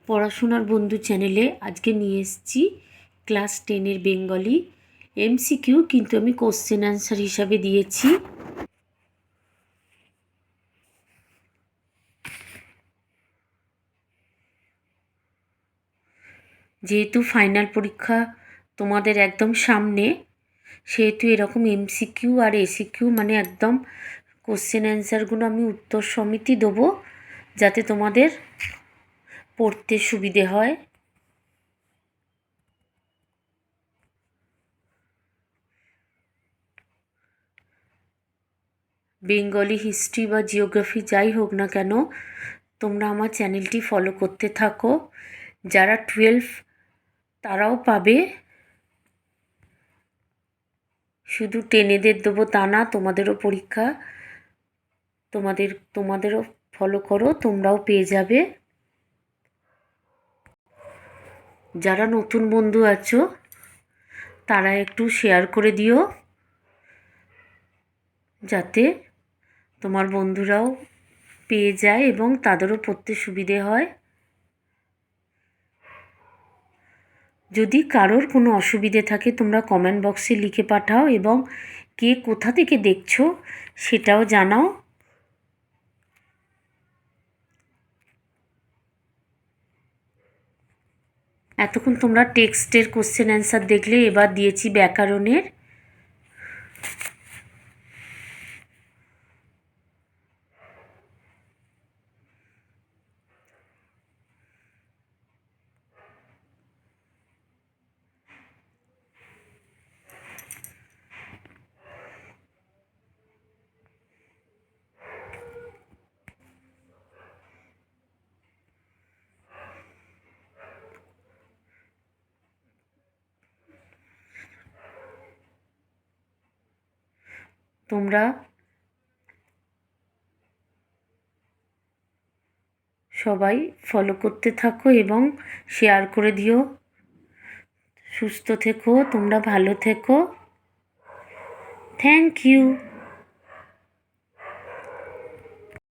পড়াশোনার বন্ধু চ্যানেলে আজকে নিয়ে এসেছি ক্লাস 10-এর বেঙ্গলি এমসিকিউ, কিন্তু আমি কোশ্চেন অ্যান্সার হিসাবে দিয়েছি। যেহেতু ফাইনাল পরীক্ষা তোমাদের একদম সামনে, সেহেতু এরকম এমসিকিউ আর এসিকিউ মানে একদম কোশ্চেন অ্যান্সারগুলো আমি উত্তর সমিতি দেবো, যাতে তোমাদের পড়তে সুবিধে হয়। বেঙ্গলি হিস্ট্রি বা জিওগ্রাফি যাই হোক না কেন, তোমরা আমার চ্যানেলটি ফলো করতে থাকো। যারা 12 তারাও পাবে, শুধু 10-এদের দেবো তা না, তোমাদেরও পরীক্ষা, তোমাদেরও ফলো করো, তোমরাও পেয়ে যাবে। যারা নতুন বন্ধু আছো তারা একটু শেয়ার করে দিও, যাতে তোমার বন্ধুরাও পেয়ে যায় এবং তাদেরও পড়তে সুবিধে হয়। যদি কারোর কোনো অসুবিধে থাকে তোমরা কমেন্ট বক্সে লিখে পাঠাও, এবং কে কোথা থেকে দেখছো সেটাও জানাও। এতক্ষণ তোমরা টেক্সটের কোশ্চেন অ্যান্সার দেখলে, এবার দিয়েছি ব্যাকরণের। তোমরা সবাই ফলো করতে থাকো এবং শেয়ার করে দিও। সুস্থ থেকো, তোমরা ভালো থেকো। Thank you.